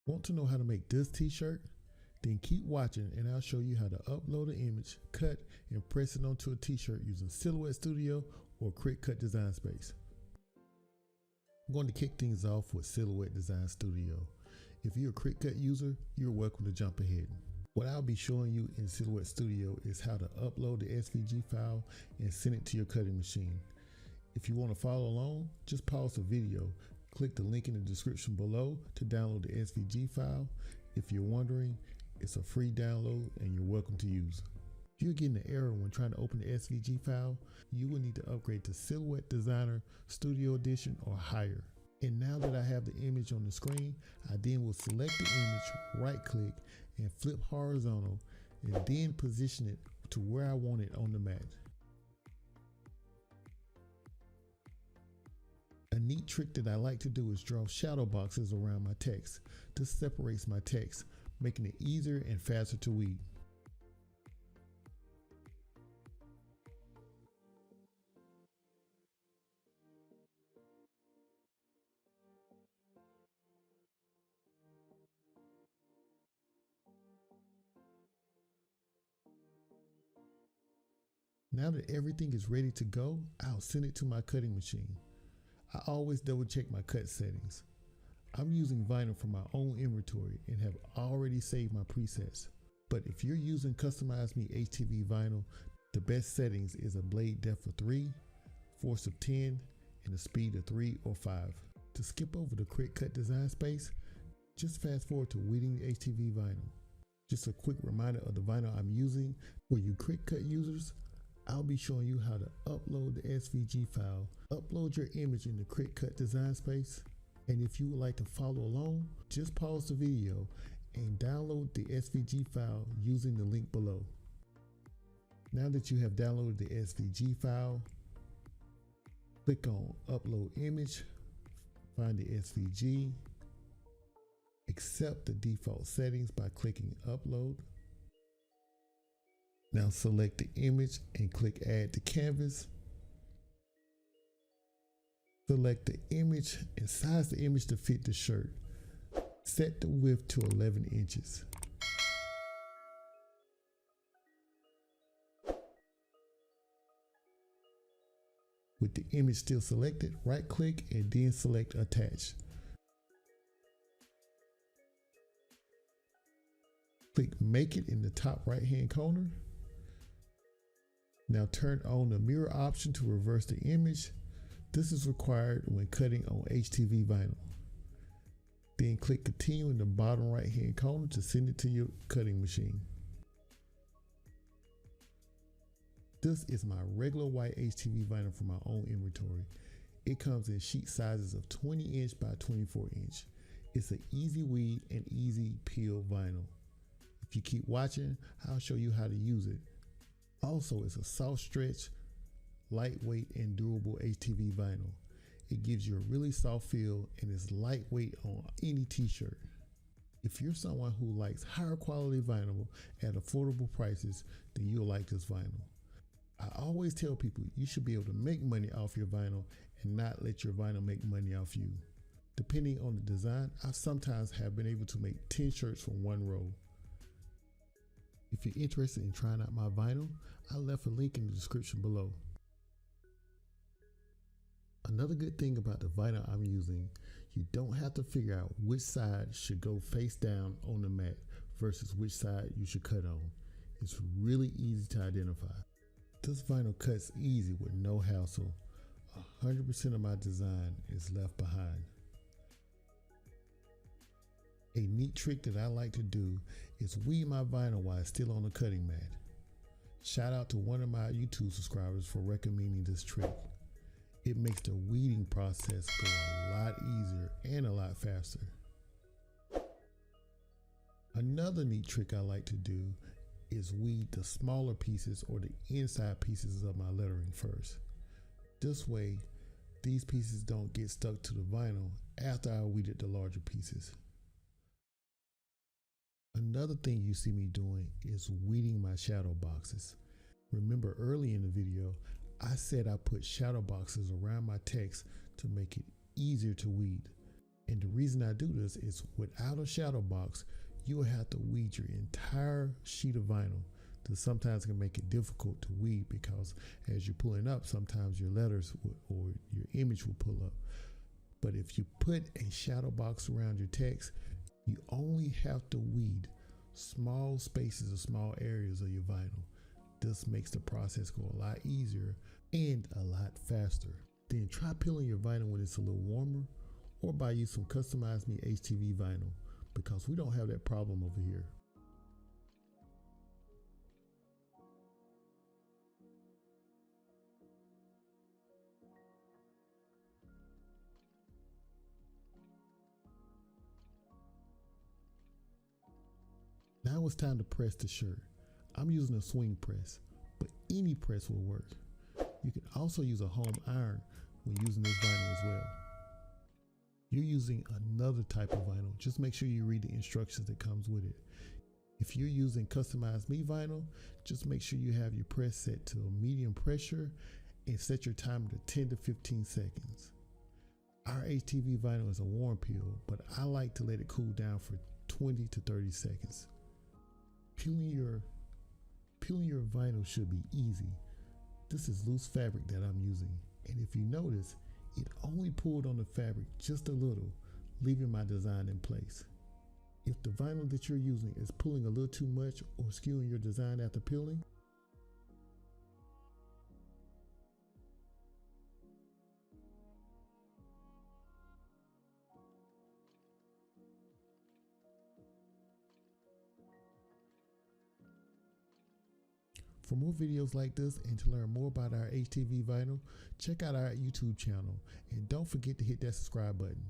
Want to know how to make this t-shirt? Then keep watching and I'll show you how to upload an image, cut, and press it onto a t-shirt using Silhouette Studio or Cricut Design Space. I'm going to kick things off with Silhouette Design Studio. If you're a Cricut user, you're welcome to jump ahead. What I'll be showing you in Silhouette Studio is how to upload the SVG file and send it to your cutting machine. If you want to follow along, just pause the video, click the link in the description below to download the SVG file. If you're wondering, it's a free download and you're welcome to use. If you're getting an error when trying to open the SVG file, you will need to upgrade to Silhouette Designer Studio Edition or higher. And now that I have the image on the screen, I then will select the image, right click, and flip horizontal, and then position it to where I want it on the mat. A neat trick that I like to do is draw shadow boxes around my text. This separates my text, making it easier and faster to weed. Now that everything is ready to go, I'll send it to my cutting machine. I always double check my cut settings. I'm using vinyl from my own inventory and have already saved my presets. But if you're using Kustomizeme HTV vinyl, the best settings is a blade depth of 3, force of 10, and a speed of 3 or 5. To skip over the Cricut Design Space, just fast forward to weeding the HTV vinyl. Just a quick reminder of the vinyl I'm using. For you Cricut users, I'll be showing you how to upload the SVG file, upload your image in the Cricut Design Space, and if you would like to follow along, just pause the video and download the SVG file using the link below. Now that you have downloaded the SVG file, click on Upload Image, find the SVG, accept the default settings by clicking Upload. Now select the image and click Add to Canvas. Select the image and size the image to fit the shirt. Set the width to 11 inches. With the image still selected, right click and then select Attach. Click Make It in the top right hand corner. Now turn on the mirror option to reverse the image. This is required when cutting on HTV vinyl. Then click Continue in the bottom right hand corner to send it to your cutting machine. This is my regular white HTV vinyl from my own inventory. It comes in sheet sizes of 20 inch by 24 inch. It's an easy weed and easy peel vinyl. If you keep watching, I'll show you how to use it. Also, it's a soft stretch, lightweight, and durable HTV vinyl. It gives you a really soft feel and is lightweight on any t-shirt. If you're someone who likes higher quality vinyl at affordable prices, then you'll like this vinyl. I always tell people you should be able to make money off your vinyl and not let your vinyl make money off you. Depending on the design, I sometimes have been able to make 10 shirts from one roll. If you're interested in trying out my vinyl, I left a link in the description below. Another good thing about the vinyl I'm using, you don't have to figure out which side should go face down on the mat versus which side you should cut on. It's really easy to identify. This vinyl cuts easy with no hassle. 100% of my design is left behind. A neat trick that I like to do is weed my vinyl while it's still on the cutting mat. Shout out to one of my YouTube subscribers for recommending this trick. It makes the weeding process go a lot easier and a lot faster. Another neat trick I like to do is weed the smaller pieces or the inside pieces of my lettering first. This way, these pieces don't get stuck to the vinyl after I weeded the larger pieces. Another thing you see me doing is weeding my shadow boxes. Remember early in the video, I said I put shadow boxes around my text to make it easier to weed. And the reason I do this is without a shadow box, you will have to weed your entire sheet of vinyl. This sometimes can make it difficult to weed because as you're pulling up, sometimes your letters or your image will pull up. But if you put a shadow box around your text, you only have to weed small spaces or small areas of your vinyl. This makes the process go a lot easier and a lot faster. Then try peeling your vinyl when it's a little warmer, or by using Kustomizeme HTV vinyl, because we don't have that problem over here. Now it's time to press the shirt. I'm using a swing press, but any press will work. You can also use a home iron when using this vinyl as well. You're using another type of vinyl, just make sure you read the instructions that comes with it. If you're using Kustomizeme vinyl, just make sure you have your press set to medium pressure and set your timer to 10 to 15 seconds. Our HTV vinyl is a warm peel, but I like to let it cool down for 20 to 30 seconds. Peeling your vinyl should be easy. This is loose fabric that I'm using, and if you notice, it only pulled on the fabric just a little, leaving my design in place. If the vinyl that you're using is pulling a little too much or skewing your design after peeling, for more videos like this and to learn more about our HTV vinyl, check out our YouTube channel and don't forget to hit that subscribe button.